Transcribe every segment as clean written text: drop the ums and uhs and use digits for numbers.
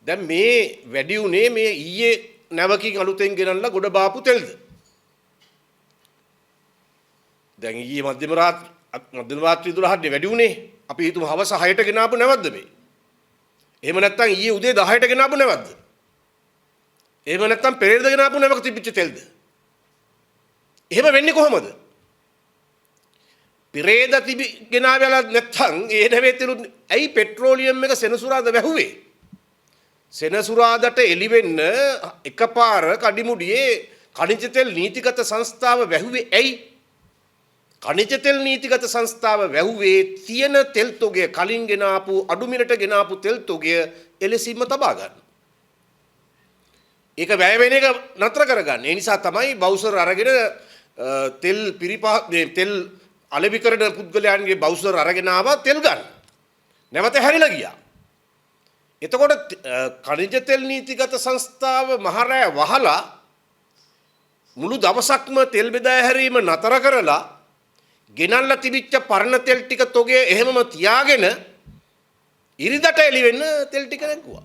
දැන් මේ වැඩි උනේ මේ ඊයේ නැවකින් අලුතෙන් ගෙනල්ලා ගොඩ බාපු තෙල්ද? දැන් ඊයේ මධ්‍යම රාත්‍රී 12ට වැඩි උනේ. අපි හිතමු හවස 6ට ගෙන ආපු නැවද්ද මේ? එහෙම නැත්නම් ඊයේ උදේ 10ට ගෙන ආපු නැවද්ද? එහෙම නැත්නම් පෙරේද ගෙන ආපු නැවක තිබිච්ච තෙල්ද? එහෙම වෙන්නේ කොහොමද? පෙරේද ගෙන ආවලා නැත්නම් ඒ නැවේ තෙලු ඇයි පෙට්‍රෝලියම් එක සෙනසුරාද වැහුවේ? සෙනසුරාදට එළි වෙන්න එකපාර කඩිමුඩියේ ඛනිජ තෙල් නීතිගත සංස්ථාව වැහුවේ ඇයි? ඛනිජ තෙල් නීතිගත සංස්ථාව වැහුවේ තියෙන තෙල් තොගය කලින් ගෙන ආපු අඩු මිලට ගෙන ආපු තෙල් තොගය එලෙසින්ම තබා ගන්න. ඒක වැය වෙන එක නතර කරගන්න. ඒ නිසා තමයි බවුසර් අරගෙන තෙල් තෙල් අලෙවි කරන පුද්ගලයන්ගේ බවුසර් අරගෙන ආවා තෙල් ගන්න. නැවත හැරිලා ගියා. එතකොට ඛනිජ තෙල් නීතිගත සංස්ථාව මහරෑ වහලා මුළු දවසක්ම තෙල් බෙදා හැරීම නතර කරලා ගෙනල්ලා තිබිච්ච පරණ තෙල් ටික තොගේ එහෙමම තියාගෙන ඉරිදට එළි වෙන්න තෙල් ටික නැග්ගුවා.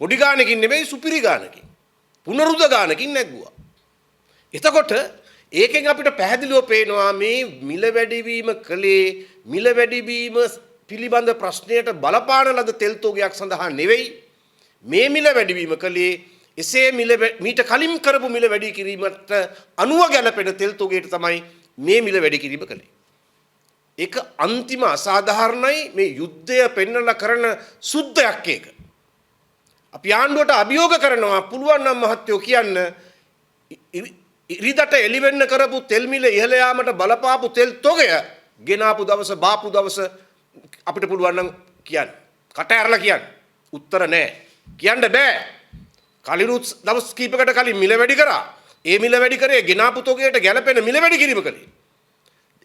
පොඩි ගානකින් නෙමෙයි සුපිරි ගානකින්. පුනරුද ගානකින් නැග්ගුවා. එතකොට ඒකෙන් අපිට පැහැදිලිව පේනවා මේ මිල වැඩිවීම කලේ මිල වැඩිවීම පිළිබඳ ප්‍රශ්නයට බලපාන ලද තෙල් තොගයක් සඳහා නෙවෙයි මේ මිල වැඩිවීම කලේ එසේ මීට කලින් කරපු මිල වැඩි කිරීමට අනුව ගැලපෙන තෙල් තොගයට තමයි මේ මිල වැඩි කිරීම කලේ. ඒක අන්තිම අසාධාරණයි මේ යුද්ධය පෙන්නලා කරන සුද්ධයක් ඒක. අපි ආණ්ඩුවට අභියෝග කරනවා පුළුවන් නම් මහත්තයෝ කියන්න ඉරිදට එළි වෙන්න කරපු තෙල් මිල ඉහළ යාමට බලපාපු තෙල් තොගය ගෙනාපු දවස බාපු දවස අපිට පුළුවන් නම් කියන්න. කට ඇරලා කියන්න. උත්තර නැහැ. කියන්න බෑ. කලිරුත් දවස් කීපයකට කලින් මිල වැඩි කරා. ඒ මිල වැඩි කරේ ගෙනාපු තොගයට ගැලපෙන මිල වැඩි කිරීම කළේ.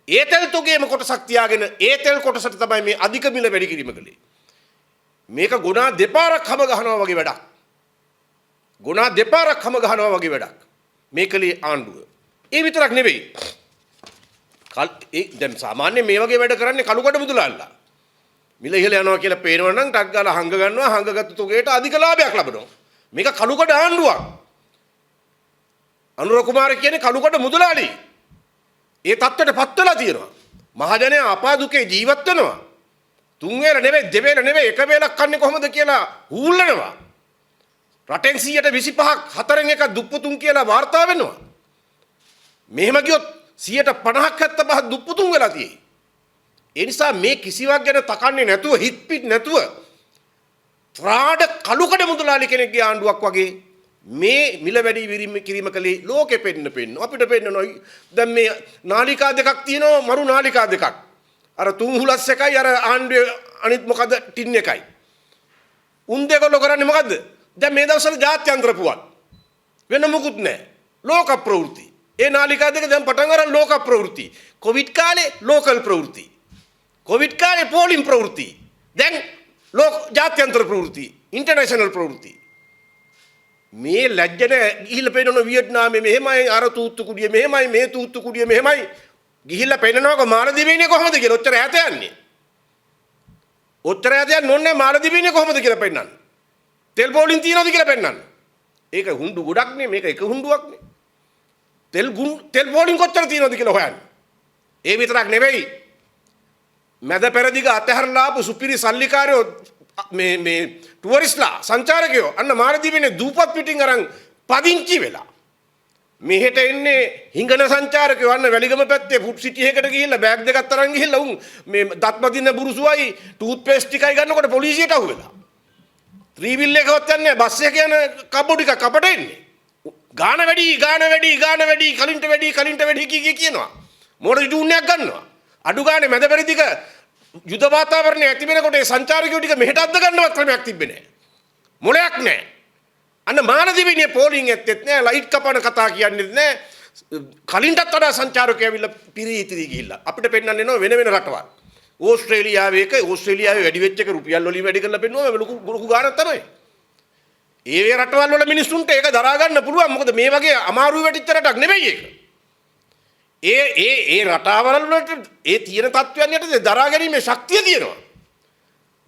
ඒ තෙල් තොගේම කොටසක් තියාගෙන ඒ තෙල් කොටසට තමයි මේ අධික මිල වැඩි කිරීම කළේ. මේක ගුණා දෙපාරක් හැම ගහනවා වගේ වැඩක්. ගුණා දෙපාරක් හැම ගහනවා වගේ වැඩක්. මේ කලේ ආණ්ඩුව. ඒ විතරක් නෙවෙයි. දැන් සාමාන්‍ය මේ වගේ වැඩ කරන්නේ කළුකඩ මුදලාල්ලා. මිල ඉහළ යනවා කියලා පේනවා නම් ටක් ගාලා හංග ගන්නවා හංගගත්තු තොගයට අධික ලාභයක් ලබනවා. මේක කළුකඩ ආණ්ඩුවක්. අනුර කුමාර කියන්නේ කළුකඩ මුදලාලි. ඒ තත්ත්වයට පත් වෙලා තියෙනවා. මහජනයා අපාදුකේ ජීවත් වෙනවා. තුන් වේල නෙවෙයි දෙවේල නෙවෙයි එක වේලක් කන්නේ කොහොමද කියලා හූල්ලනවා. රටෙන් 125ක් හතරෙන් එකක් දුප්පතුන් කියලා වාර්තා වෙනවා. මෙහෙම ගියොත් 50ක් 75ක් දුප්පතුන් වෙලා තියෙයි. ඒ නිසා මේ කිසිවක් ගැන තකන්නේ නැතුව හිත් පිට නැතුව ත්‍රාඩ කළුකඩ මුදලාලි කෙනෙක්ගේ ආණ්ඩුවක් වගේ මේ මිල වැඩි කිරීම කලේ ලෝකෙ පෙන්න අපිට පෙන්නනවා. දැන් මේ නාලිකා දෙකක් තියෙනවා මරු නාලිකා දෙකක්. අර තුන් හුලස් එකයි අර ආණ්ඩුවේ අනිත් මොකද ටින් එකයි. උන් දෙකලෝ කරන්නේ මොකද්ද? දැන් මේ දවස්වල ජාත්‍යන්තර පුවත් වෙන මොකුත් නැහැ. ලෝක ප්‍රවෘත්ති. ඒ නාලිකා දෙක දැන් පටන් අරන් ලෝක ප්‍රවෘත්ති. කොවිඩ් කාලේ ලෝකල් ප්‍රවෘත්ති. කොවිඩ් කාලේ පෝලිම් ප්‍රවෘත්ති. දැන් ජාත්‍යන්තර ප්‍රවෘත්ති. ඉන්ටර්නැෂනල් ප්‍රවෘත්ති. මේ ලැජ්ජන ගිහිල්ලා පෙන්නන වියට්නාමේ මෙහෙමයි අර තූත්තු කුඩිය මෙහෙමයි මේ තූත්තු කුඩිය මෙහෙමයි ගිහිල්ලා පෙන්නනවක මාලදිවයිනේ කොහොමද කියලා ඔච්චර ඈත යන්නේ. ඔච්චර ඈත යන්නේ ඕනේ මාලදිවයිනේ කොහොමද කියලා පෙන්නන්න. තෙල් පෝලිම් තියනවද කියලා පෙන්නන්න. ඒක හුඬු ගොඩක් නේ මේක එක හුඬුවක් නේ. තෙල් පෝලිම් කොච්චර තියනවද කියලා හොයන්න. ඒ විතරක් නෙවෙයි. මැද පෙරදිග අතහැරලා ආපු සුපිරි සල්ලිකාරයෝ මේ ටුවරිස්ලා සංචාරකයෝ අන්න මාලදිවයිනේ දූපත් පිටින් අරන් පදිංචි වෙලා මෙහෙට එන්නේ හිඟන සංචාරකයෝ අන්න වැලිගම පැත්තේ ෆුඩ් සිටි එකකට ගිහිල්ලා බෑග් දෙකක් අරන් ගිහිල්ලා උන් මේ දත් බදින්න බුරුසුවයි ටූත් පේස්ට් ටිකයි ගන්නකොට පොලිසියට අහු වෙලා ත්‍රිවිල් එකවත් යන්නේ බස් එක යන කබ්බු ටික කපට එන්නේ ගාන වැඩි කලින්ට වැඩි කියනවා මොඩ ටූන්යක් ගන්නවා අඩු ගානේ මැද පෙරදිග යුද වාතාවරණය ඇති වෙනකොට ඒ සංචාරකයෝ ටික මෙහෙට අද්ද ගන්නවත් ක්‍රමයක් තිබ්බේ නැහැ. මොලයක් නැහැ. අන්න මානදිවිනේ පෝලිං ඇත්තෙත් නැහැ. ලයිට් කපන කතා කියන්නේත් නැහැ. කලින්ටත් වඩා සංචාරකයෝ ඇවිල්ලා පිරිහිතිරි ගිහිල්ලා අපිට පෙන්වන්න එනවා වෙන රටවල්. ඕස්ට්‍රේලියාවේ වැඩි වෙච්ච එක රුපියල් වලින් වැඩි කරලා පෙන්වුවා ලොකු ගාණක් තමයි. ඒ රටවල් වල මිනිස්සුන්ට ඒක දරා ගන්න පුළුවන්. මොකද මේ වගේ අමාරු වෙටිච්ච රටක් නෙවෙයි ඒක. ඒ රටාවල් වලට ඒ තියෙන තත්ත්වයන් යටතේ දරා ගැනීමේ ශක්තිය තියෙනවා.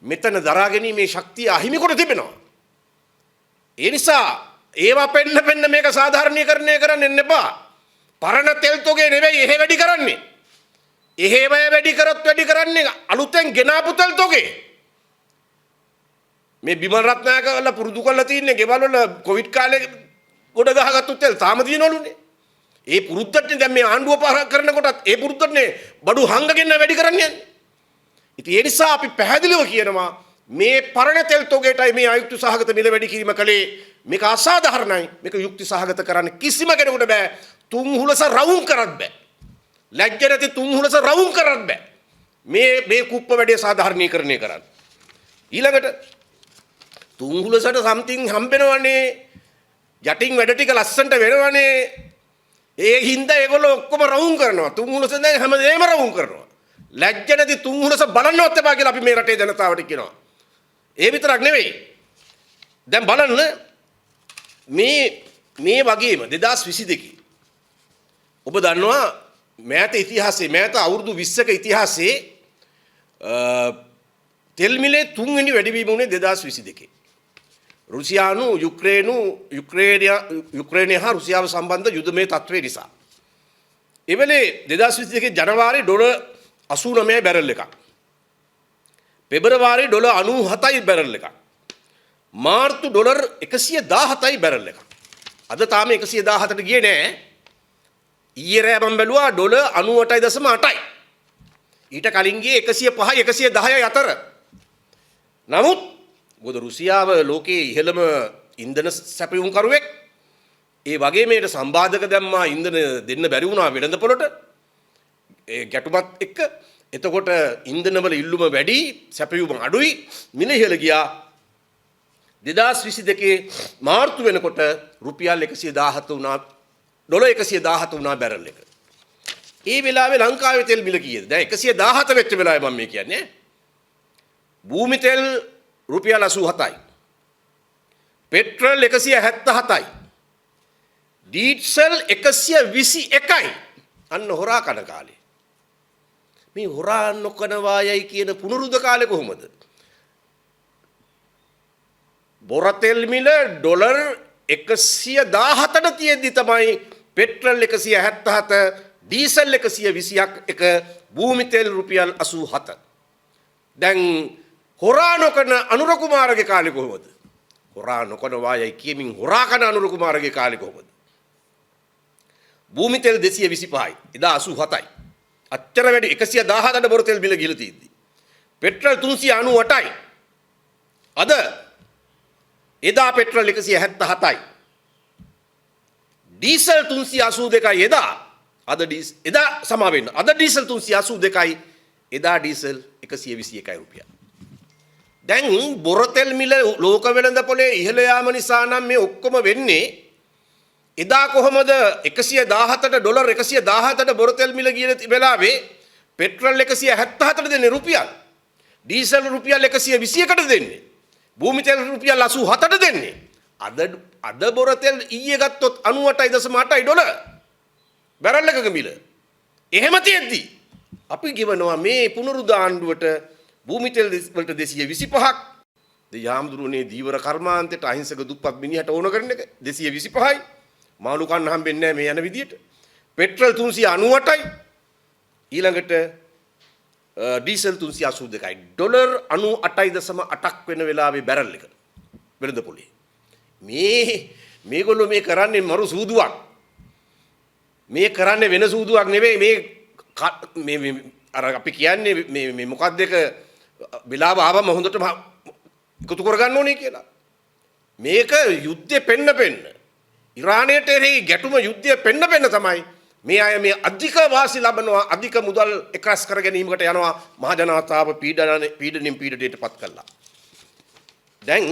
මෙතන දරා ගැනීමේ ශක්තිය අහිමි කොට තිබෙනවා. ඒ නිසා ඒවා පෙන්න මේක සාධාරණීකරණය කරන්න එන්න එපා. පරණ තෙල් තොගේ නෙවෙයි එහෙ වැඩි කරන්නේ. එහෙම වැඩි කරත් වැඩි කරන්නේ අලුතෙන් ගෙනාපු තෙල් තොගේ. මේ බිමල් රත්නායකලා පුරුදු කරලා තින්නේ ගෙවල් වල කොවිඩ් කාලේ ගොඩ ගහගත්තු තෙල් තාම තියෙනවලුනේ. ඒ පුරුද්දට දැන් මේ ආණ්ඩුව පාර කරනකොටත් ඒ පුරුද්දටනේ බඩු හංගගෙන වැඩි කරන්නේ. ඉතින් ඒ නිසා අපි පැහැදිලිව කියනවා මේ පරණ තෙල් තොගේටයි මේ අයුක්ති සහගත මිල වැඩි කිරීම කලේ මේක අසාධාරණයි. මේක යුක්ති සහගත කරන්න කිසිම කෙනෙකුට බෑ. තුන් හුලස රවුම් කරත් බෑ. ලැජ්ජ නැති තුන් හුලස රවුම් කරත් බෑ. මේ කුප්ප වැඩේ සාධාරණීකරණය කරන්න. ඊළඟට තුන් හුලසට සම්තිං හම්බෙනවනේ. යටින් වැඩ ටික ලස්සනට වෙනවනේ. ඒ හින්දා ඒගොල්ලෝ ඔක්කොම රවුම් කරනවා. තුන් හුලස දැන් හැමදේම රවුම් කරනවා. ලැජ්ජ නැති තුන් හුලස බලන්නවත් එපා කියලා අපි මේ රටේ ජනතාවට කියනවා. ඒ විතරක් නෙවෙයි. දැන් බලන්න මේ වගේම 2022 ඔබ දන්නවා මෑත ඉතිහාසයේ මෑත අවුරුදු 20ක ඉතිහාසයේ තෙල් මිලේ තුන්වෙනි වැඩිවීම උනේ 2022. රුසියානු යුක්‍රේනය හා රුසියාව සම්බන්ධ යුද්ධමය තත්ත්වය නිසා. ඒ වෙලේ 2022 ජනවාරි ඩොලර් 89 බැරල් එකක්. පෙබරවාරි ඩොලර් 97යි බැරල් එකක්. මාර්තු ඩොලර් 117යි බැරල් එකක්. අද තාම 117ට ගියේ නෑ. ඊයේ රෑ මම බැලුවා ඩොලර් 98.8යි. ඊට කලින් ගියේ 105යි 110යි අතර. නමුත් මොකද රුසියාව ලෝකයේ ඉහළම ඉන්ධන සැපයුම් කරුවෙක්. ඒ වගේ මේට සම්බාධක දැම්මා ඉන්ධන දෙන්න බැරි වුණා වෙළඳපොළට. ඒ ගැටුමත් එක්ක එතකොට ඉන්ධනවල ඉල්ලුම වැඩි සැපයුම අඩුයි මිල ඉහළ ගියා. 2022 මාර්තු වෙනකොට රුපියල් 117 වුණා ඩොලර් 117 වුණා බැරල් එක. ඒ වෙලාවේ ලංකාවේ තෙල් මිල කීයද? දැන් 117 වෙච්ච වෙලාවේ මම මේ කියන්නේ. භූමි තෙල් රුපියල් 87යි. පෙට්‍රල් 177යි. ඩීසල් 121යි. අන්න හොරා කන කාලේ. මේ හොරා නොකනවායයි කියන පුනරුද්ධ කාලේ කොහොමද? බොර තෙල් මිල ඩොලර් 117ට තියෙද්දි තමයි පෙට්‍රල් 177 ඩීසල් 121 භූමි තෙල් රුපියල් 87. දැන් හොරා නොකන අනුර කුමාරගේ කාලේ කොහොමද? හොරා නොකන වායයි කියමින් හොරා කන අනුර කුමාරගේ කාලේ කොහොමද? භූමි තෙල් 225යි එදා 87යි. අච්චර වැඩි 117ට බොර තෙල් මිල ගිහලා තියෙද්දි. පෙට්‍රල් 398යි. අද එදා පෙට්‍රල් 177යි. ඩීසල් 382යි එදා. එදා සමා වෙන්න. අද ඩීසල් 382යි. එදා ඩීසල් 121යි රුපියල්. දැන් බොර තෙල් මිල ලෝක වෙළඳපොලේ ඉහළ යාම නිසා නම් මේ ඔක්කොම වෙන්නේ. එදා කොහොමද 117ට ඩොලර් 117ට බොර තෙල් මිල ගිය වෙලාවේ පෙට්‍රල් 177ට දෙන්නේ රුපියල්. ඩීසල් රුපියල් 121ට දෙන්නේ. භූමි තෙල් රුපියල් 87ට දෙන්නේ. අද බොර තෙල් ඊයේ ගත්තොත් 98.8යි ඩොලර්. බැරල් එකක මිල. එහෙම තියෙද්දි අපි කියනවා මේ පුනරුද්ධ ආණ්ඩුවට භූමි තෙල් වලට 225ක් දෙයාම්දුරුනේ දීවර කර්මාන්තයට අහිංසක දුප්පත් මිනිහට ඕන කරන එක 225යි. මාළු කන්න හම්බෙන්නේ නැහැ මේ යන විදියට. පෙට්‍රල් 398යි. ඊළඟට ඩීසල් 382යි. ඩොලර් 98.8ක් වෙන වෙලාවේ බැරල් එක වෙළඳ පොලේ. මේගොල්ලෝ මේ කරන්නේ මරු සූදුවක්. මේ කරන්නේ වෙන සූදුවක් නෙවෙයි මේ අර අපි කියන්නේ මේ මොකක්ද එක වෙලාව ආවම හොඳටම එකතු කරගන්න ඕනේ කියලා. මේක යුද්ධේ පෙන්න ඉරානයට එරෙහි ගැටුම යුද්ධය පෙන්න තමයි මේ අය මේ අධික වාසි ලබනවා අධික මුදල් එකස් කර ගැනීමකට යනවා මහ ජනතාව පීඩනයට පත් කළා. දැන්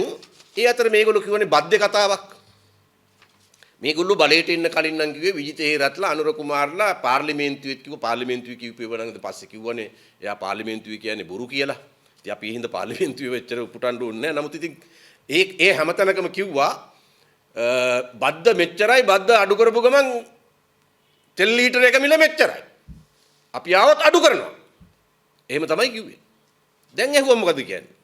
ඒ අතර මේගොල්ලෝ කියවනේ බද්දේ කතාවක්. මේගොල්ලෝ බලයට එන්න කලින් නම් කිව්වේ විජිත හේරත්ලා අනුර කුමාරලා පාර්ලිමේන්තුවෙත් කිව්ව පාර්ලිමේන්තුවේ කිව්වනංගද පස්සේ කිව්වනේ එයා පාර්ලිමේන්තුවේ කියන්නේ බොරු කියලා. ඉතින් අපි හින්දා පාර්ලිමේන්තුවේ වෙච්චර උපුටන්න ඕනේ නැහැ. නමුත් ඉතින් ඒ හැමතැනකම කිව්වා බද්ද මෙච්චරයි බද්ද අඩු කරපු ගමන් තෙල් ලීටර එක මිල මෙච්චරයි. අපි ආවොත් අඩු කරනවා. එහෙම තමයි කිව්වේ. දැන් ඇහුවා මොකද කියන්නේ?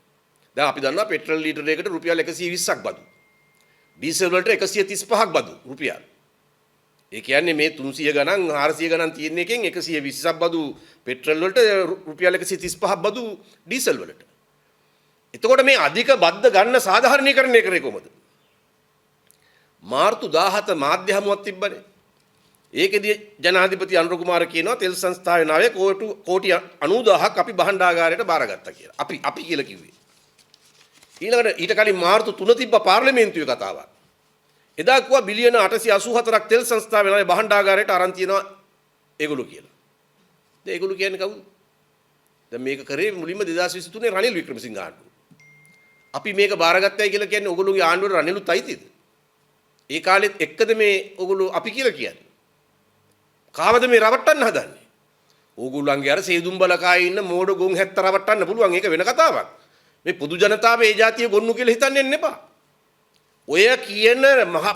දැන් අපි දන්නවා පෙට්‍රල් ලීටරයකට රුපියල් 120ක් බදු. ඩීසල් වලට 135ක් බදු රුපියල්. ඒ කියන්නේ මේ 300 ගණන් 400 ගණන් තියෙන එකෙන් 120ක් බදු පෙට්‍රල් වලට රුපියල් 135ක් බදු ඩීසල් වලට. එතකොට මේ අධික බද්ද ගන්න සාධාරණීකරණය කරේ කොහොමද? මාර්තු 17 මාධ්‍ය හමුවක් තිබ්බනේ. ඒකෙදී ජනාධිපති අනුර කුමාර කියනවා තෙල් සංස්ථාවේ නායක කෝටි 90000ක් අපි භාණ්ඩාගාරයට බාරගත්තා කියලා. අපි කියලා කිව්වේ. ඊළඟට ඊට කලින් මාර්තු 3 තිබ්බ පාර්ලිමේන්තුවේ කතාවක්. එදා කිව්වා බිලියන 884ක් තෙල් සංස්ථාවේ නායක භාණ්ඩාගාරයට අරන් තියනවා ඒගොල්ලෝ කියලා. දැන් ඒගොල්ලෝ කියන්නේ කවුද? දැන් මේක කරේ මුලින්ම 2023 රනිල් වික්‍රමසිංහ ආණ්ඩුව. අපි මේක බාරගත්තයි කියලා කියන්නේ ඕගොල්ලෝගේ ආණ්ඩුවට රනිලුත් අයිතිද? ඒ කාලෙත් එක්කද මේ ඕගොල්ලෝ අපි කියලා කියන්නේ? කාවද මේ රවට්ටන්න හදන්නේ? ඕගොල්ලන්ගේ අර සේදුම් බලකායේ ඉන්න මෝඩ ගොන් හැත්ත රවට්ටන්න පුළුවන්. ඒක වෙන කතාවක්. මේ පොදු ජනතාව ඒ જાතිය ගොන්නු කියලා හිතන්නේ නැපා. ඔය කියන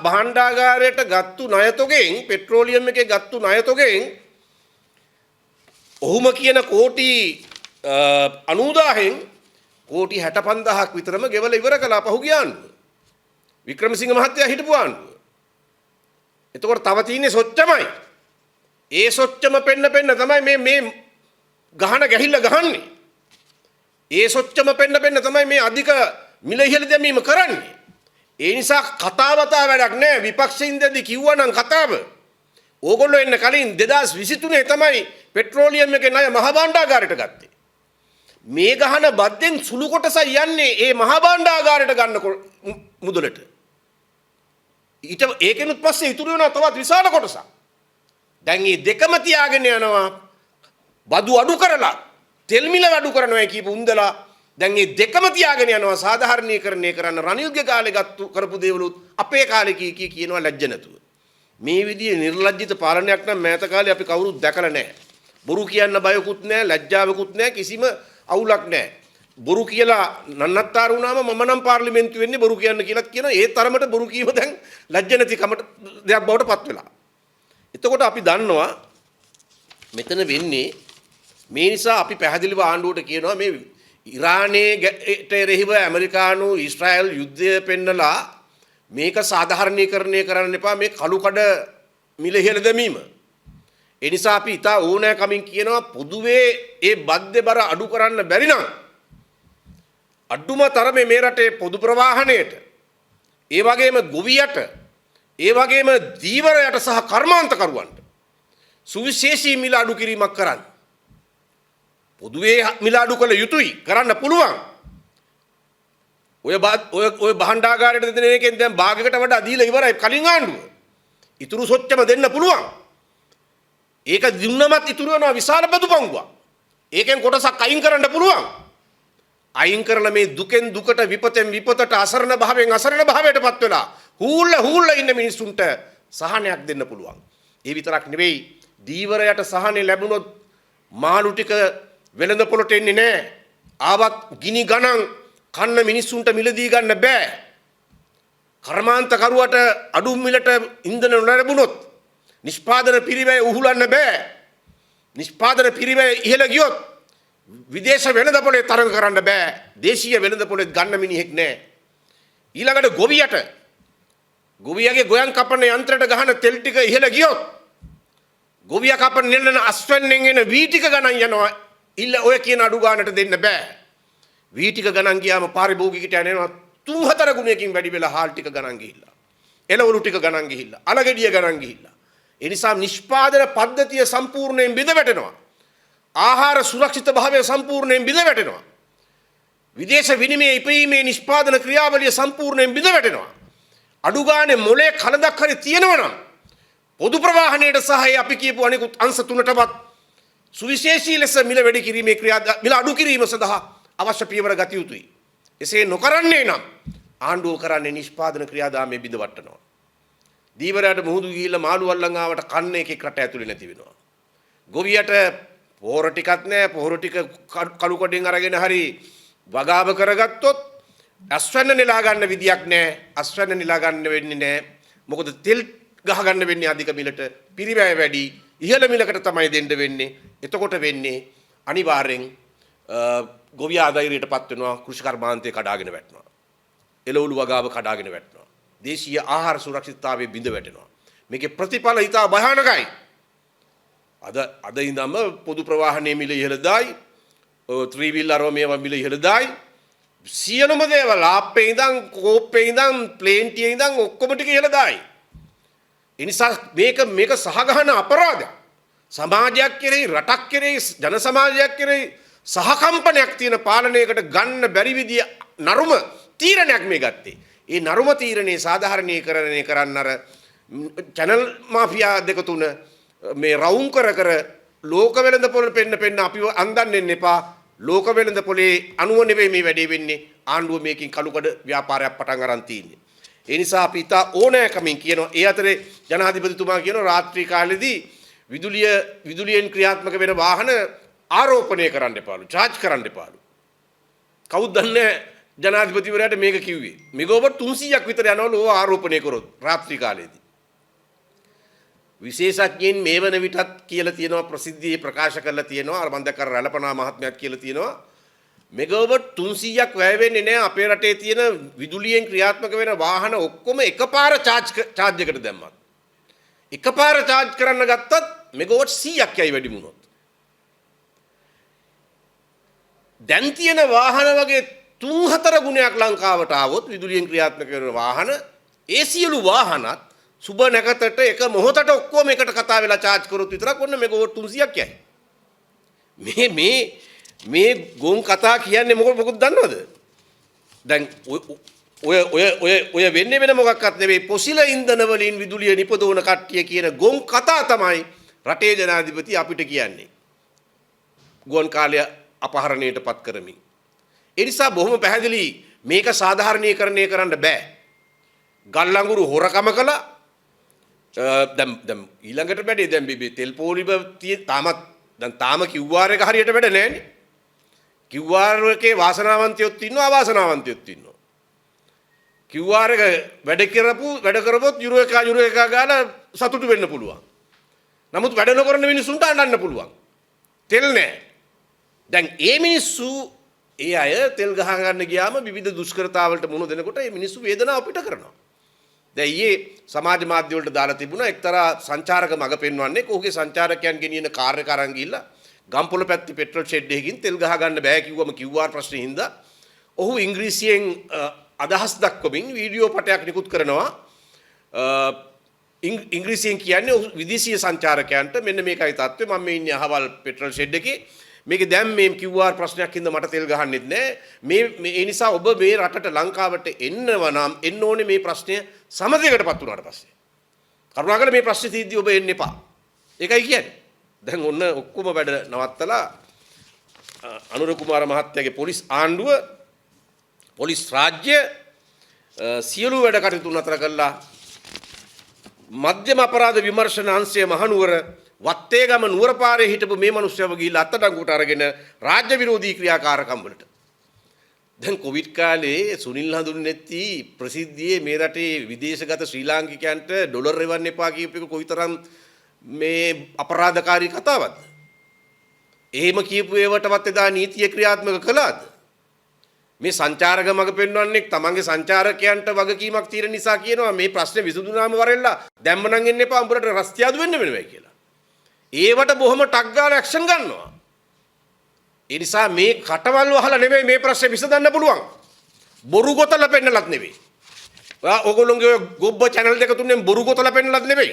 භාණ්ඩාගාරයට ගත්තු ණයතොගෙන් පෙට්‍රෝලියම් එකේ ගත්තු ණයතොගෙන් ඔහුම කියන කෝටි 90000න් කෝටි 65000ක් විතරම ගෙවල ඉවර කළා පහුගිය ආණ්ඩුව. වික්‍රමසිංහ මහත්තයා හිටපු ආණ්ඩුව. එතකොට තව තියෙන්නේ සොච්චමයි. ඒ සොච්චම පෙන්න තමයි මේ ගහන ගැහිල්ල ගහන්නේ. ඒ සොච්චම පෙන්න තමයි මේ අධික මිල ඉහළ දැමීම කරන්නේ. ඒ නිසා කතාවතා වැඩක් නැහැ. විපක්ෂින්දදී කිව්වනම් කතාව. ඕගොල්ලෝ එන්න කලින් 2023 තමයි පෙට්‍රෝලියම් එකේ ණය මහ භාණ්ඩාගාරයට ගත්තේ. මේ ගහන බද්දෙන් සුළු කොටසක් යන්නේ ඒ මහ භාණ්ඩාගාරයට ගන්න මුදලට. ඊට ඒකෙනුත් පස්සේ ඉතුරු වෙනවා තවත් විශාල කොටසක්. දැන් මේ දෙකම තියාගෙන යනවා බදු අඩු කරලා තෙල් මිල අඩු කරනවා කියපු උන්දලා දැන් මේ දෙකම තියාගෙන යනවා සාධාරණීකරණය කරන්න රනිල්ගේ කාලේ කරපු දේවලුත් අපේ කාලේ කියනවා ලැජ්ජ නැතුව. මේ විදිහේ නිර්ලජ්ජිත පාලනයක් නම් මෑත කාලේ අපි කවුරුත් දැකලා නැහැ. බොරු කියන්න බයකුත් නැහැ, ලැජ්ජාවකුත් නැහැ, කිසිම අවුලක් නැහැ. බොරු කියලා නන්නත්තර වුණාම මම නම් පාර්ලිමේන්තු වෙන්නේ බොරු කියන්න කියලා කියනවා. ඒ තරමට බොරු කීව දැන් ලැජ්ජ නැති කමට දෙයක් බවට පත් වෙලා. එතකොට අපි දන්නවා මෙතන වෙන්නේ මේ නිසා අපි පැහැදිලිව ආණ්ඩුවට කියනවා මේ ඉරානයට එරෙහිව ඇමරිකානු ඊශ්‍රායල් යුද්ධය පෙන්නලා මේක සාධාරණීකරණය කරන්න එපා මේ කළු කඩ මිල ඉහළ දැමීම. ඒ නිසා අපි ඉතා ඕනෑකමින් කියනවා පොදුවේ ඒ බද්දේ බර අඩු කරන්න බැරි නම් අඩුම තරමේ මේ රටේ පොදු ප්‍රවාහණයට ඒ වගේම ගොවියට ඒ වගේම දීවරයට සහ කර්මාන්තකරුවන්ට සුවිශේෂී මිල අඩු කිරීමක් කරන්න. පොදුවේ මිල අඩු කළ යුතුයි කරන්න පුළුවන්. ඔය භාණ්ඩාගාරයට දෙන එකෙන් දැන් භාගයකට වඩා දීලා ඉවරයි කලින් ආණ්ඩුව. ඉතුරු සොච්චම දෙන්න පුළුවන්. ඒක දුන්නමත් ඉතුරු වෙනවා විශාල බදු පංගුවක්. ඒකෙන් කොටසක් අයින් කරන්න පුළුවන්. අයින් කරලා මේ දුකෙන් දුකට විපතෙන් විපතට අසරණ භාවයෙන් අසරණ භාවයටපත් වෙලා හූල්ල ඉන්න මිනිස්සුන්ට සහනයක් දෙන්න පුළුවන්. ඒ විතරක් නෙවෙයි දීවරයට සහනෙ ලැබුණොත් මාළු ටික වෙළඳ පොළට එන්නේ නැහැ. ආවත් ගිනි ගණන් කන්න මිනිස්සුන්ට මිලදී ගන්න බෑ. කර්මාන්තකරුවට අඩු මිලට ඉන්ධන නොලැබුණොත් නිෂ්පාදන පිරිවැය උහුලන්න බෑ. නිෂ්පාදන පිරිවැය ඉහළ ගියොත් විදේශ වෙළඳ පොලේ තරඟ කරන්න බෑ. දේශීය වෙළඳ පොලේ ගන්න මිනිහෙක් නැහැ. ඊළඟට ගොවියගේ ගොයන් කපන යන්ත්‍රයට ගහන තෙල් ටික ඉහළ ගියොත් ගොවියා කපන නෙල්ලන අස්වැන්නෙන් එන වී ටික ගණන් යනවා. ඔය කියන අඩු ගානට දෙන්න බෑ. වී ටික ගණන් ගියාම පාරිභෝගිකයට යනවා 3-4 ගුණයකින් වැඩි වෙලා හාල් ටික ගණන් ගිහිල්ලා. එළවලු ටික ගණන් ගිහිල්ලා. අලගෙඩිය ගණන් ගිහිල්ලා. ඒ නිසා නිෂ්පාදන පද්ධතිය සම්පූර්ණයෙන් බිඳ වැටෙනවා. ආහාර සුරක්ෂිත භාවය සම්පූර්ණයෙන් බිඳ වැටෙනවා. විදේශ විනිමය ඉපීමේ නිෂ්පාදන ක්‍රියාවලිය සම්පූර්ණයෙන් බිඳ වැටෙනවා. අඩු ගානේ මොලේ කලදක් හරි තියෙනවා නම් පොදු ප්‍රවාහණයට සහ අපි කියපු අනිකුත් අංශ තුනටවත් සුවිශේෂී ලෙස මිල වැඩි කිරීමේ මිල අඩු කිරීම සඳහා අවශ්‍ය පියවර ගත යුතුයි. එසේ නොකරන්නේ නම් ආණ්ඩුව කරන්නේ නිෂ්පාදන ක්‍රියාදාමයේ බිඳ වටනවා. දීවරයට මුහුදු ගිහිල්ලා මාළු වල්ලන් ආවට කන්න එකෙක් රට ඇතුලේ නැති වෙනවා. ගොවියට පොහොර ටිකක් නැහැ. පොහොර ටික කළු කොටින් අරගෙන හරි වගාව කරගත්තොත් අස්වැන්න නෙලා ගන්න විදියක් නැහැ. අස්වැන්න නෙලා ගන්න වෙන්නේ නැහැ. මොකද තෙල් ගහ ගන්න වෙන්නේ අධික මිලට. පිරිවැය වැඩි. ඉහළ මිලකට තමයි දෙන්න වෙන්නේ. එතකොට වෙන්නේ අනිවාර්යෙන් ගොවියා අධෛර්යයටපත් වෙනවා. කෘෂි කර්මාන්තය කඩාගෙන වැටෙනවා. එළවලු වගාව කඩාගෙන වැටෙනවා. දේශීය ආහාර සුරක්ෂිතතාවයේ බිඳ වැටෙනවා. මේකේ ප්‍රතිඵල ඉතා භයානකයි. අද ඉඳන්ම පොදු ප්‍රවාහනයේ මිල ඉහළදායි, ත්‍රිවිල් මේවා මිල ඉහළදායි. සියලුම දේවල් ආප්පේ ඉඳන් කෝප්පේ ඉඳන් ප්ලේන් ටියේ ඉඳන් ඔක්කොම ටික ඉහළදායි. ඒ නිසා මේක සහගහන අපරාධයක්. සමාජයක් කෙරෙහි, රටක් කෙරෙහි, ජන සමාජයක් කෙරෙහි සහකම්පනයක් තියෙන පාලනයකට ගන්න බැරි විදිය නරුම තීරණයක් මේ ගත්තේ. ඒ නරුම තීරණේ සාධාරණීකරණය කරන්න අර චැනල් මාෆියා දෙක තුන මේ රවුම් කර ලෝක වෙළඳ පොළ පෙන්න අපිව අන්දන්න එපා. ලෝක වෙළඳ පොලේ අනුව නෙවෙයි මේ වැඩේ වෙන්නේ. ආණ්ඩුව මේකින් කළුකඩ ව්‍යාපාරයක් පටන් අරන් තියෙන්නේ. ඒ නිසා අපි ඉතා ඕනෑකමින් කියනවා. ඒ අතරේ ජනාධිපතිතුමා කියනවා රාත්‍රී කාලෙදී විදුලියෙන් ක්‍රියාත්මක වෙන වාහන ආරෝපණය කරන්න එපාලු, චාර්ජ් කරන්න එපාලු. කවුද දන්නේ ජනාධිපතිවරයාට මේක කිව්වේ. මෙගාවට් 300ක් විතර යනවලු ඕවා ආරෝපණය කරොත් රාත්‍රී කාලයේදී. විශේෂඥයින් මේ වන විටත් කියලා තියෙනවා, ප්‍රසිද්ධියේ ප්‍රකාශ කරලා තියෙනවා. අර මම දැක්ක රැළපනා මහත්මයාත් කියලා තියෙනවා. මෙගාවට් 300ක් වැය වෙන්නේ නැහැ අපේ රටේ තියෙන විදුලියෙන් ක්‍රියාත්මක වෙන වාහන ඔක්කොම එකපාර චාර්ජ් එකට දැම්මත්. එකපාර චාර්ජ් කරන්න ගත්තත් මෙගාවට් 100ක් යයි වැඩි වුණොත්. දැන් තියෙන වාහන වගේ 3-4 ගුණයක් ලංකාවට ආවොත් විදුලියෙන් ක්‍රියාත්මක වෙන වාහන, ඒ සියලු වාහනත් සුබ නැකතට එක මොහොතට ඔක්කොම එකට කතා වෙලා charge කරොත් විතරක් ඔන්න මෙගාවට් 300ක් යයි. මේ ගොන් කතා කියන්නේ මොකද දන්නවද? දැන් ඔය වෙන්නේ වෙන මොකක්වත් නෙවෙයි, පොසිල ඉන්ධන වලින් විදුලිය නිපදවන කට්ටිය කියන ගොන් කතා තමයි රටේ ජනාධිපති අපිට කියන්නේ. ගුවන් කාලය අපහරණයට පත් කරමින්. ඒ නිසා බොහොම පැහැදිලි මේක සාධාරණීකරණය කරන්න බෑ. ගල් අඟුරු හොරකම කළා. දැන් ඊළඟට වැඩේ දැන් මේ තෙල් පොලිම තාම QR එක හරියට වැඩ නැහැනේ. QR එකේ වාසනාවන්තයොත් ඉන්නවා, අවාසනාවන්තයොත් ඉන්නවා. QR එක වැඩ කරපොත් යුරෝ එක ගාලා සතුටු වෙන්න පුළුවන්. නමුත් වැඩ නොකරන මිනිස්සුන්ට අඬන්න පුළුවන්. තෙල් නැහැ. දැන් ඒ මිනිස්සු ඒ අය තෙල් ගහ ගන්න ගියාම විවිධ දුෂ්කරතාවලට මුහුණ දෙනකොට ඒ මිනිස්සු වේදනාව අපිට කරනවා. දැන් ඊයේ සමාජ මාධ්‍ය වලට දාලා තිබුණා එක්තරා සංචාරක මඟ පෙන්වන්නේ ඔහුගේ සංචාරකයන් ගෙනියන කාර් එක අරන් ගිහිල්ලා ගම්පොළ පැත්තේ පෙට්‍රල් ෂෙඩ් එකකින් තෙල් ගහ ගන්න බෑ කිව්වම QR ප්‍රශ්නේ හින්දා ඔහු ඉංග්‍රීසියෙන් අදහස් දක්වමින් වීඩියෝ පටයක් නිකුත් කරනවා. ඉංග්‍රීසියෙන් කියන්නේ විදේශීය සංචාරකයන්ට මෙන්න මේකයි තත්ත්වය, මම මේ ඉන්නේ අහවල් පෙට්‍රල් ෂෙඩ් එකේ, මේක දැන් මේ QR ප්‍රශ්නයක් හින්දා මට තෙල් ගහන්නෙත් නෑ. මේ ඒ නිසා ඔබ මේ රටට ලංකාවට එන්නවා නම් එන්න ඕනේ මේ ප්‍රශ්නය සමතයකටපත් වුණාට පස්සේ. කරුණාකරලා මේ ප්‍රශ්නේ තීද්දී ඔබ එන්න එපා. ඒකයි කියන්නේ. දැන් ඔන්න ඔක්කොම වැඩ නවත්තලා අනුර කුමාර මහත්තයාගේ පොලිස් ආණ්ඩුව, පොලිස් රාජ්‍ය සියලු වැඩ කටයුතු නතර කළා. මධ්‍යම අපරාධ විමර්ශන අංශය මහනුවර වත්තේගම නුවරපාරේ හිටපු මේ මිනිස්සුව ගිහිල්ලා අත්අඩංගුවට අරගෙන රාජ්‍ය විරෝධී ක්‍රියාකාරකම් වලට. දැන් කොවිඩ් කාලේ සුනිල් හඳුන්නෙත්ති ප්‍රසිද්ධියේ මේ රටේ විදේශගත ශ්‍රී ලාංකිකයන්ට ඩොලර් එවන්න එපා කියපු එක කොයිතරම් මේ අපරාධකාරී කතාවක්ද? එහෙම කියපු ඒවටවත් එදා නීතිය ක්‍රියාත්මක කළාද? මේ සංචාරක මඟ පෙන්වන්නේ තමන්ගේ සංචාරකයන්ට වගකීමක් තියෙන නිසා කියනවා මේ ප්‍රශ්නේ විසඳුනාම වරෙල්ලා දැම්ම නම් එන්න එපා, උඹට රස්තියාදු වෙන්න වෙනවා කියලා. ඒවට බොහොම ටක් ගාලා ඇක්ෂන් ගන්නවා. ඒ නිසා මේ කටවල් වහලා නෙමෙයි මේ ප්‍රශ්නේ විසඳන්න පුළුවන්. බොරු ගොතලා පෙන්නලත් නෙවෙයි. ඔයගොල්ලෝගේ ගොබ්බ channel දෙක තුනෙන් බොරු ගොතලා පෙන්නලත් නෙවෙයි.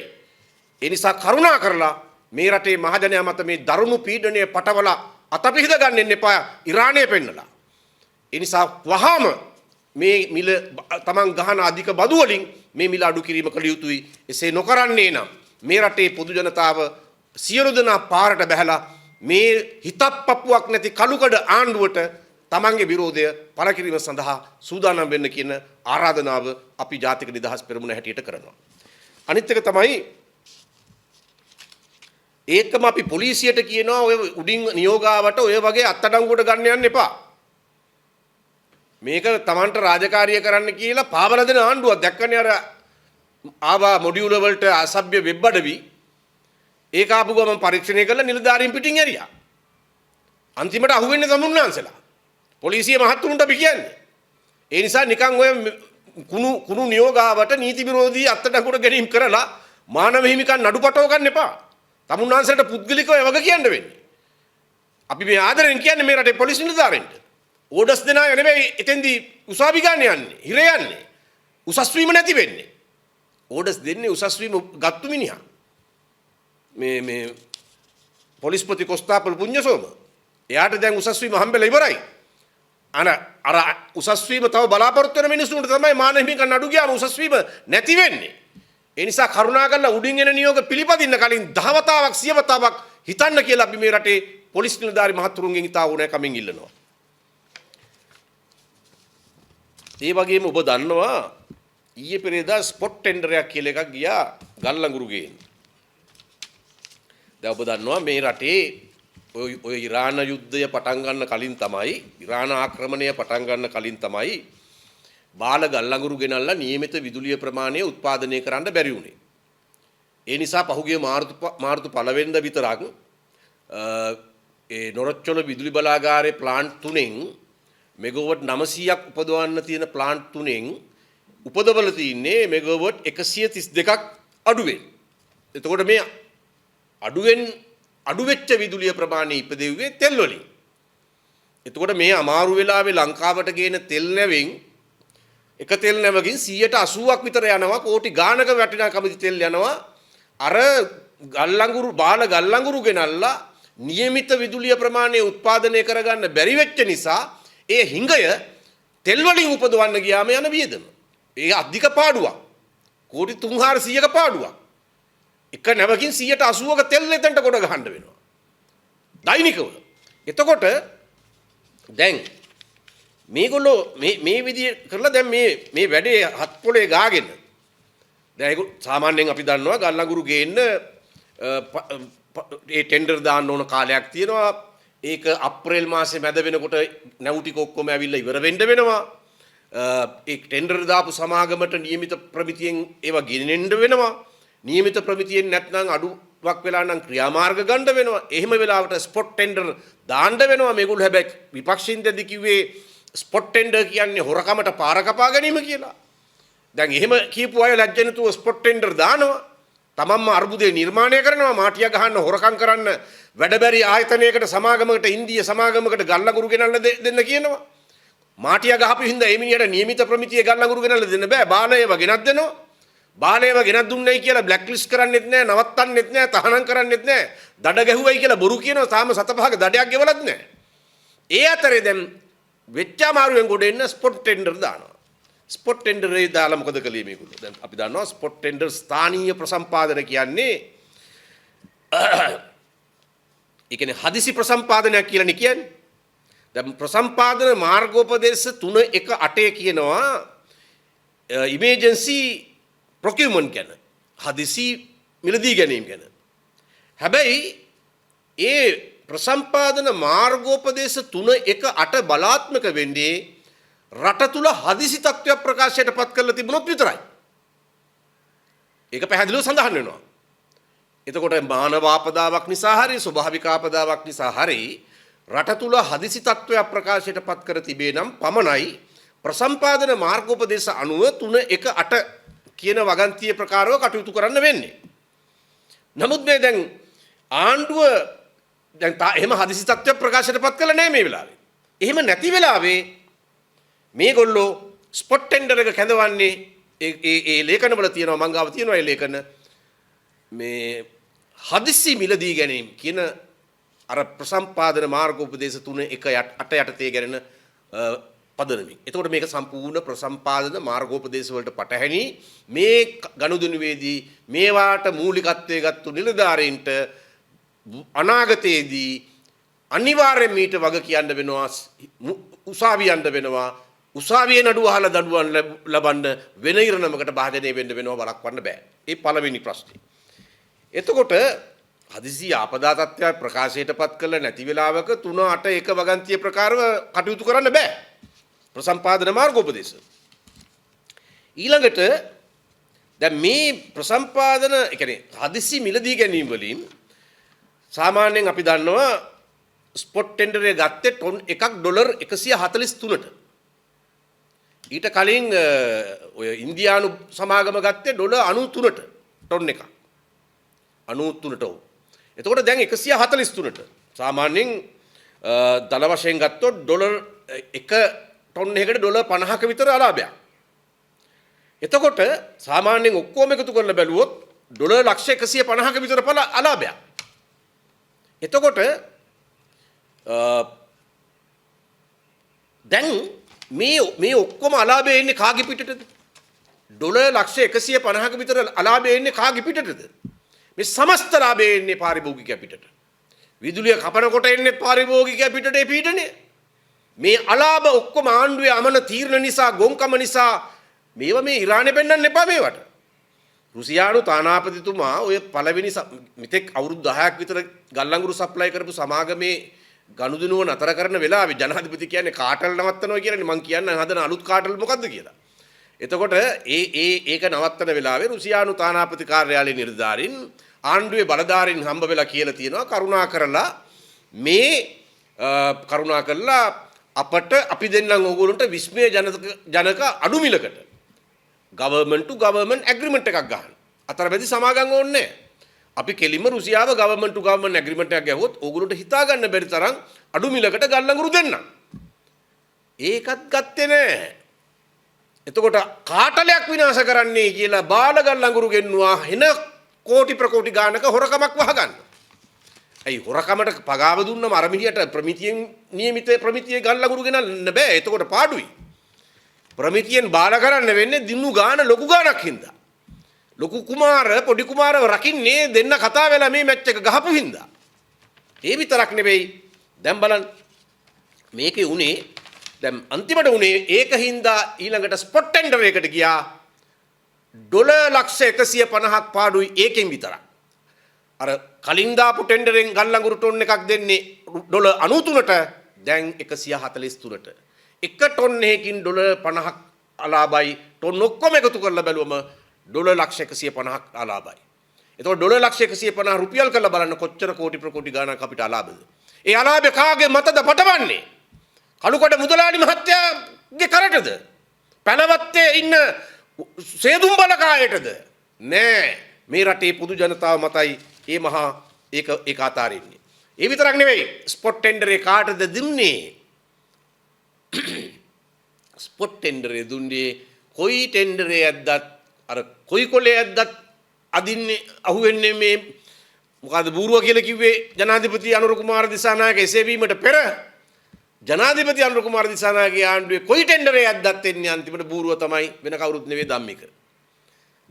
ඒ නිසා කරුණා කරලා මේ රටේ මහජනයා මත මේ දරුණු පීඩනය පටවලා අතපිහිද ගන්නෙන්න එපා ඉරානය පෙන්නලා. ඒ නිසා වහාම මේ මිල තමන් ගහන අධික බදු වලින් මේ මිල අඩු කිරීම කළ යුතුයි. එසේ නොකරන්නේ නම් මේ රටේ පොදු ජනතාව සියලු දෙනා පාරට බැහැලා මේ හිතප්පපුවක් නැති කළුකඩ ආණ්ඩුවට තමන්ගේ විරෝධය පළ කිරීම සඳහා සූදානම් වෙන්න කියන ආරාධනාව අපි ජාතික නිදහස් පෙරමුණ හැටියට කරනවා. අනිත් එක තමයි ඒකම අපි පොලිසියට කියනවා ඔය උඩින් නියෝගාවට ඔය වගේ අත්අඩංගුවට ගන්න යන්න එපා. මේක තමන්ට රාජකාරිය කරන්න කියලා පාවල දෙන ආණ්ඩුවක් දැක්කනේ. අර ආවා මොඩියුල වලට අසභ්‍ය වෙබ් අඩවි ඒක ආපු ගමන් පරීක්ෂණය කළා, නිලධාරීන් පිටින් ඇරියා. අන්තිමට අහුවෙන්නේ තමුන්නාන්සලා. පොලිසිය මහත්තුරුන්ට අපි කියන්නේ. ඒ නිසා නිකන් ඔය කුණු නියෝගාවට නීති විරෝධී අත්අඩංගුවට ගැනීම කරලා මානව හිමිකම් නඩුපටව ගන්න එපා. තමුන්නාන්සලට පුද්ගලිකව වග කියන්න වෙන්නේ. අපි මේ ආදරෙන් කියන්නේ මේ රටේ පොලිස් නිලධාරීන්ට. ඕඩර්ස් දෙන අය නෙවෙයි එතෙන්දී උසාවි ගන්න යන්නේ, හිර යන්නේ. උසස් වීම නැති වෙන්නේ. ඕඩර්ස් දෙන්නේ උසස් වීම ගත්තු මිනිහා. මේ පොලිස්පති කොස්තාපල් පුඤ්ඤසෝම. එයාට දැන් උසස් වීම හම්බෙලා ඉවරයි. අර උසස් වීම තව බලාපොරොත්තු වෙන මිනිස්සුන්ට තමයි මානව හිමිකම් නඩු ගියාම උසස් වීම නැති වෙන්නේ. ඒ නිසා කරුණාකරලා උඩින් එන නියෝග පිළිපදින්න කලින් 10 වතාවක් 100 වතාවක් හිතන්න කියලා අපි මේ රටේ පොලිස් නිලධාරි මහතුරුන්ගෙන් ඉතා ඕනෑ කමින් ඉල්ලනවා. ඒ වගේම ඔබ දන්නවා ඊයේ පෙරේදා ස්පොට් ටෙන්ඩරයක් කියලා එකක් ගියා ගල්ලඟුරු ගේන්න. දැන් ඔබ දන්නවා මේ රටේ ඔය ඉරාන යුද්ධය පටන් ගන්න කලින් තමයි ඉරාන ආක්‍රමණය පටන් ගන්න කලින් තමයි බාල ගල්ලඟුරු ගෙනල්ලා නියමිත විදුලිය ප්‍රමාණය උත්පාදනය කරන්න බැරි වුණේ. ඒ නිසා පහුගිය මාර්තු 1 වෙනිදා විතරක් ඒ නොරොච්චොල විදුලි බලාගාරයේ ප්ලාන්ට් 3න් මෙගාවට් 900ක් උපදවන්න තියෙන ප්ලාන්ට් 3න් උපදවල තින්නේ මෙගාවට් 132ක් අඩුවෙන්. එතකොට මේ අඩු වෙච්ච විදුලිය ප්‍රමාණය ඉපදෙව්වේ තෙල් වලින්. එතකොට මේ අමාරු වෙලාවේ ලංකාවට ගේන තෙල් නැවෙන් එක තෙල් නැවකින් 80ක් විතර යනවා කෝටි ගානක වටිනාකම තෙල් යනවා අර ගල්ලඟුරු බාල ගල්ලඟුරු ගෙනල්ලා නියමිත විදුලිය ප්‍රමාණය උත්පාදනය කරගන්න බැරි වෙච්ච නිසා ඒ හිඟය තෙල් වලින් උපදවන්න ගියාම යන වියදම. ඒ අධික පාඩුවක්. කෝටි 300ක පාඩුවක්. එක නැවකින් 80ක තෙල් එතනට කොට ගහන්න වෙනවා. දෛනිකව. එතකොට දැන් මේගොල්ලෝ මේ විදිය කරලා දැන් මේ වැඩේ හත් පොලේ ගාගෙන දැන් ඒක සාමාන්‍යයෙන් අපි දන්නවා ගල්ලඟුරු ගේන්න ඒ ටෙන්ඩර් දාන්න ඕන කාලයක් තියෙනවා. ඒක අප්‍රේල් මාසේ මැද වෙනකොට නැව් ටික ඔක්කොම ඇවිල්ලා ඉවර වෙන්න වෙනවා. ඒ ටෙන්ඩර් දාපු සමාගමට නියමිත ප්‍රමිතියෙන් ඒවා ගෙනෙන්න වෙනවා. නියමිත ප්‍රමිතියෙන් නැත්නම් අඩුවක් වෙලා නම් ක්‍රියාමාර්ග ගන්න වෙනවා. එහෙම වෙලාවට ස්පොට් ටෙන්ඩර් දාන්න වෙනවා. මේගොල්ලෝ හැබැයි විපක්ෂින්දදි කිව්වේ ස්පොට් ටෙන්ඩර් කියන්නේ හොරකමට පාර කපා ගැනීම කියලා. දැන් එහෙම කියපු අය ලැජ්ජ නැතුව ස්පොට් ටෙන්ඩර් දානවා. තමන්ම අර්බුදේ නිර්මාණය කරනවා. මාටියා ගහන්න හොරකම් කරන්න වැඩබැරි ආයතනයකට සමාගමකට ඉන්දිය සමාගමකට ගල්ලඟුරු ගෙනල්ලා දෙන්න කියනවා. මාටියා ගහපු හින්දා ඒ මිනිහට නියමිත ප්‍රමිතිය ගල්ලඟුරු ගෙනල්ලා දෙන්න බෑ. බාලයව ගෙනත් දෙනවා. බාලයව ගෙනත් දුන්නයි කියලා බ්ලැක් ලිස්ට් කරන්නෙත් නෑ, නවත්තන්නෙත් නෑ, තහනම් කරන්නෙත් නෑ. දඩ ගැහුවයි කියලා බොරු කියනවා. තාම 7-5ක දඩයක් ගෙවලත් නෑ. ඒ අතරේ දැන් වෙච්ච අමාරුවෙන් ගොඩ එන්න ස්පොට් ටෙන්ඩර් දානවා. ස්පොට් ටෙන්ඩර් එකේ දාලා මොකද කළේ මේගොල්ලෝ? දැන් අපි දන්නවා ස්පොට් ටෙන්ඩර් ස්ථානීය ප්‍රසම්පාදන කියන්නේ ඒ කියන්නේ හදිසි ප්‍රසම්පාදනයක් කියලානේ කියන්නේ. දැන් ප්‍රසම්පාදන මාර්ගෝපදේශ 318 කියනවා ඉමර්ජන්සි ප්‍රොකියුමන්ට් ගැන. හදිසි මිලදී ගැනීම ගැන. හැබැයි ඒ ප්‍රසම්පාදන මාර්ගෝපදේශ 318 බලාත්මක වෙන්නේ රට තුල හදිසි තත්ත්වයක් ප්‍රකාශයට පත් කරලා තිබුණොත් විතරයි. ඒක පැහැදිලිව සඳහන් වෙනවා. එතකොට මානව ආපදාවක් නිසා හරි ස්වභාවික ආපදාවක් නිසා හරි රට තුල හදිසි තත්ත්වයක් ප්‍රකාශයට පත් කර තිබේ නම් පමණයි ප්‍රසම්පාදන මාර්ගෝපදේශ 318 කියන වගන්තිය ප්‍රකාරව කටයුතු කරන්න වෙන්නේ. නමුත් මේ දැන් ආණ්ඩුව දැන් එහෙම හදිසි තත්ත්වයක් ප්‍රකාශයට පත් කළා නෑ මේ වෙලාවේ. එහෙම නැති වෙලාවේ මේගොල්ලෝ ස්පොට් ටෙන්ඩර් එක කැඳවන්නේ ඒ ලේඛනවල තියෙනවා මං ගාව තියෙනවා ඒ ලේඛන මේ හදිසි මිලදී ගැනීම කියන අර ප්‍රසම්පාදන මාර්ගෝපදේශ 318 යටතේ ගැන පදනමින්. එතකොට මේක සම්පූර්ණ ප්‍රසම්පාදන මාර්ගෝපදේශ වලට පටහැනි මේ ගනුදෙනුවේදී මේවාට මූලිකත්වයේ ගත්තු නිලධාරීන්ට අනාගතයේදී අනිවාර්යයෙන් මීට වග කියන්න වෙනවා උසාවියන්ට වෙනවා උසාවියේ නඩුව අහලා දඬුවම් ලබන්න වෙන ඉරණමකට භාජනය වෙන්න වෙනවා වළක්වන්න බෑ. ඒ පළවෙනි ප්‍රශ්නේ. එතකොට හදිසි ආපදා තත්ත්වයක් ප්‍රකාශයටපත් කළ නැති වෙලාවක 381 වගන්තිය ප්‍රකාරව කටයුතු කරන්න බෑ. ප්‍රසම්පාදන මාර්ගෝපදේශ. ඊළඟට දැන් මේ ප්‍රසම්පාදන ඒ කියන්නේ හදිසි මිලදී ගැනීම වලින් සාමාන්‍යයෙන් අපි දන්නවා ස්පොට් ටෙන්ඩර් එක ගත්තේ ටොන් එකක් ඩොලර් 143ට. ඊට කලින් ඔය ඉන්දියානු සමාගම ගත්තේ ඩොලර් 93ට ටොන් එකක්. 93ට ඔව්. එතකොට දැන් 143ට. සාමාන්‍යයෙන් දල වශයෙන් ගත්තොත් ඩොලර් එක ටොන් එකකට ඩොලර් 50ක විතර අලාභයක්. එතකොට සාමාන්‍යයෙන් ඔක්කොම එකතු කරලා බැලුවොත් ඩොලර් ලක්ෂ 150ක විතර අලාභයක්. එතකොට දැන් මේ ඔක්කොම අලාභය එන්නේ කාගේ පිටටද? ඩොලර් ලක්ෂ 150ක විතර අලාභය එන්නේ කාගේ පිටටද? මේ සමස්ත ලාභය එන්නේ පාරිභෝගිකයා පිටට. විදුලිය කපනකොට එන්නේ පාරිභෝගිකයා පිටට ඒ පීඩනය. මේ අලාභ ඔක්කොම ආණ්ඩුවේ අමන තීරණ නිසා, ගොංකම නිසා මේවා මේ ඉරානය පෙන්වන්න එපා මේවට. රුසියානු තානාපතිතුමා ඔය පළවෙනි මෙතෙක් අවුරුදු 10ක් විතර ගල්ලංගුරු සප්ලයි කරපු සමාගමේ ගනුදෙනුව නතර කරන වෙලාවේ ජනාධිපති කියන්නේ කාටල් නවත්තනවා කියලානේ. මං කියන්නේ හදන අලුත් කාටල් මොකද්ද කියලා. එතකොට ඒක නවත්තන වෙලාවේ රුසියානු තානාපති කාර්යාලයේ නිලධාරීන් ආණ්ඩුවේ බලධාරීන් හම්බ වෙලා කියලා තියෙනවා කරුණා කරලා අපට අපි දෙන්නම් ඕගොල්ලන්ට විස්මය ජනක අඩු මිලකට government to government agreement එකක් ගන්න. අතරමැදි සමාගම් ඕනේ. අපි කෙලින්ම රුසියාව government to government agreement එකක් ගැහුවොත් ඕගොල්ලන්ට හිතා ගන්න බැරි තරම් අඩු මිලකට ගල්ලංගුරු දෙන්න. ඒකත් ගත්තේ නැහැ. එතකොට කාටලයක් විනාශ කරන්නේ කියලා බාල ගල්ලංගුරු ගෙන්නවා එන කෝටි ප්‍රකෝටි ගානක හොරකමක් වහගන්න. ඇයි හොරකමට පගාව දුන්නම අර මිනිහට ප්‍රමිතියෙන් නියමිත ප්‍රමිතියේ ගල්ලංගුරු ගෙනල්න්න බෑ. එතකොට පාඩුයි. ප්‍රමිතියෙන් බාල කරන්න වෙන්නේ දිනු ගාන ලොකු ගානක් හින්දා. ලොකු කුමාර පොඩි කුමාරව රකින්නේ දෙන්න කතා වෙලා මේ මැච් එක ගහපු හින්දා. ඒ විතරක් නෙවෙයි. දැන් බලන්න මේකේ උනේ දැන් අන්තිමට උනේ ඒක හින්දා ඊළඟට ස්පොට් ටෙන්ඩර් එකකට ගියා ඩොලර් ලක්ෂ 150ක් පාඩුයි ඒකෙන් විතරක්. අර කලින් දාපු ටෙන්ඩරෙන් ගල්ලංගුරු ටොන් එකක් දෙන්නේ ඩොලර් 93ට දැන් 143ට. එක ටොන් එකකින් ඩොලර් 50ක් අලාභයි. ටොන් ඔක්කොම එකතු කරලා බැලුවම ඩොලර් ලක්ෂ 150ක් අලාභයි. එතකොට ඩොලර් ලක්ෂ 150 රුපියල් කරලා බලන්න කොච්චර කෝටි ප්‍රකෝටි ගාණක් අපිට අලාභද? ඒ අලාභය කාගේ මතද පටවන්නේ? කළුකඩ මුදලාලි මහත්තයාගේ කරටද? පැනවත්තේ ඉන්න සේදුම් බලකායටද? නෑ. මේ රටේ පොදු ජනතාව මතයි ඒ මහා ඒක අතාරින්නේ. ඒ විතරක් නෙවෙයි ස්පොට් ටෙන්ඩරේ කාටද දුන්නේ? ස්පොට් ටෙන්ඩරේ දුන්නේ කොයි ටෙන්ඩරේ ඇද්දත් අර කොයි කොලේ ඇද්දත් අදින්නේ අහුවෙන්නේ මේ මොකද්ද බූරුව කියලා කිව්වේ ජනාධිපති අනුර කුමාර දිසානායක එසේ වීමට පෙර ජනාධිපති අනුර කුමාර දිසානායකගේ ආණ්ඩුවේ කොයි ටෙන්ඩරේ ඇද්දත් එන්නේ අන්තිමට බූරුව තමයි වෙන කවුරුත් නෙවෙයි ධම්මික.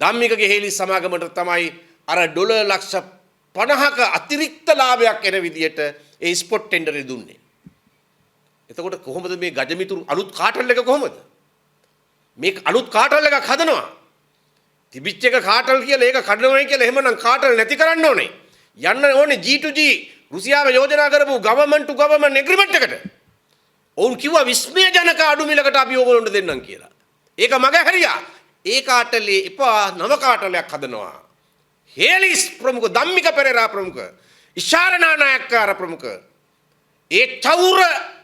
ධම්මිකගේ හේලිස් සමාගමට තමයි අර ඩොලර් ලක්ෂ 50ක අතිරික්ත ලාභයක් එන විදියට ඒ ස්පොට් ටෙන්ඩරේ දුන්නේ. එතකොට කොහොමද මේ ගජමිතුරු අලුත් කාටල් එක කොහොමද? මේක අලුත් කාටල් එකක් හදනවා. තිබිච්ච එක කාටල් කියලා ඒක කඩනවයි කියලා එහෙමනම් කාටල් නැති කරන්න ඕනේ. යන්න ඕනේ G2G රුසියාව යෝජනා කරපු government to government agreement එකට. ඔවුන් කිව්වා විස්මය ජනක අඩු මිලකට අපි ඕගොල්ලන්ට දෙන්නම් කියලා. ඒක මග හැරියා. ඒ කාටලේ එපා නව කාටලයක් හදනවා. හේලිස් ප්‍රමුඛ ධම්මික පෙරේරා ප්‍රමුඛ ඉෂාරනා නායකකාර ප්‍රමුඛ ඒ චෞර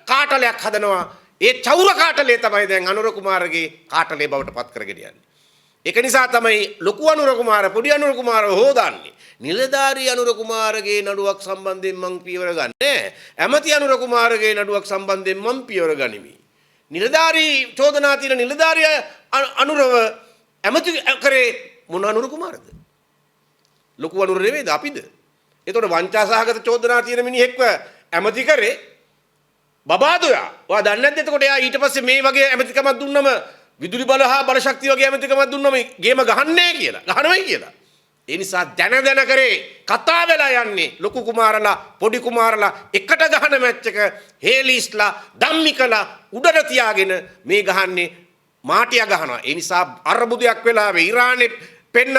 කාටලයක් හදනවා. ඒ චෞර කාටලේ තමයි දැන් අනුර කුමාරගේ කාටලේ බවට පත් කරගෙන යන්නේ. ඒක නිසා තමයි ලොකු අනුර කුමාර පොඩි අනුර කුමාරව හොදාන්නේ. නිලධාරී අනුර කුමාරගේ නඩුවක් සම්බන්ධයෙන් මං පියවර ගන්නෑ. ඇමති අනුර කුමාරගේ නඩුවක් සම්බන්ධයෙන් මං පියවර ගනිමි. නිලධාරී චෝදනා තියෙන නිලධාරිය අනුරව ඇමති කරේ මොන අනුර කුමාරද? ලොකු අනුර නෙවෙයිද අපිද? එතකොට වංචා සහගත චෝදනා තියෙන මිනිහෙක්ව ඇමති කරේ බබාදොයා. ඔයා දන්නේ නැද්ද? එතකොට එයා ඊට පස්සේ මේ වගේ ඇමතිකමක් දුන්නම විදුලි බල හා බල ශක්තිය වගේ ඇමතිකමක් දුන්නම ගේම ගහන්නේ කියලා. ගහනවයි කියලා. ඒ නිසා දැන කරේ කතා වෙලා යන්නේ ලොකු කුමාරලා පොඩි කුමාරලා එකට ගහන මැච් එක හේලිස්ලා ධම්මිකලා උඩට තියාගෙන මේ ගහන්නේ මාටියා ගහනවා. ඒ නිසා අරබුදයක් වෙලාවේ ඉරානේ පෙන්න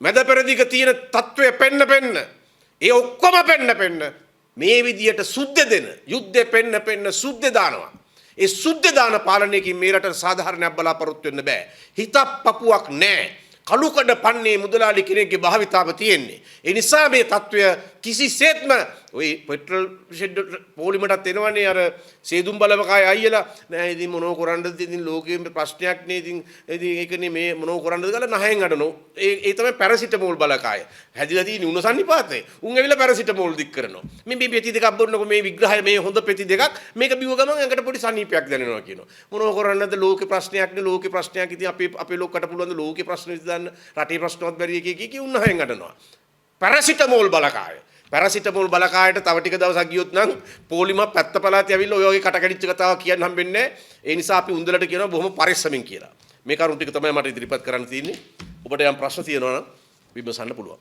මැද පෙරදිග තියෙන තත්වය පෙන්න ඒ ඔක්කොම පෙන්න මේ විදියට සුද්ධ දෙන යුද්ධෙ පෙන්න සුද්ධ දානවා. ඒ සුද්ධ දාන පාලනයකින් මේ රටට සාධාරණයක් බලාපොරොත්තු වෙන්න බෑ. හිතක් පපුවක් නැහැ. කළුකඩ පන්නේ මුදලාලි කෙනෙක්ගේ භාවිතාව තියෙන්නේ. ඒ නිසා මේ තත්වය කිසිසේත්ම ওই පෙට්‍රල් ෂෙඩ් පොලිමටත් එනවනේ අර සේදුම් බලවකාය අයියලා නෑ ඉතින් මොනෝ කරන්නද ඉතින් ලෝකයේ ප්‍රශ්නයක් නේ ඉතින් ඒකනේ මේ මොනෝ කරන්නද කියලා නහයෙන් අඩනෝ ඒ තමයි පැරසිටමෝල් බලකාය හැදිලා තියෙන උණ සන්නිපාතේ උන් ඇවිල්ලා පැරසිටමෝල් දික් කරනවා මේ පෙති දෙකක් බොන්නකො මේ විග්‍රහය මේ හොඳ පෙති දෙකක් මේක බිව ගමන් ඇඟට පොඩි සනීපයක් දැනෙනවා කියනවා මොනෝ කරන්නද ලෝකේ ප්‍රශ්නයක් නේ ලෝකේ ප්‍රශ්නයක් ඉතින් අපේ ලෝකකට පුළුවන් ද ලෝකේ ප්‍රශ්න විසඳන්න රටේ ප්‍රශ්නවත් බැරි කී උන් නහයෙන් අඩනවා පැරසිටමෝල් බලකාය පැරසිටමෝල් බලකායට තව ටික දවසක් ගියොත් නම් පොලිම පැත්ත පළාතේ ඇවිල්ලා ඔය වගේ කටකැඩිච්ච කතාවක් කියන්න හම්බෙන්නේ නැහැ. ඒ නිසා අපි උන්දලට කියනවා බොහොම පරිස්සමින් කියලා. මේ කරුණු ටික තමයි මට ඉදිරිපත් කරන්න තියෙන්නේ. ඔබට යම් ප්‍රශ්න තියෙනවා නම් විමසන්න පුළුවන්.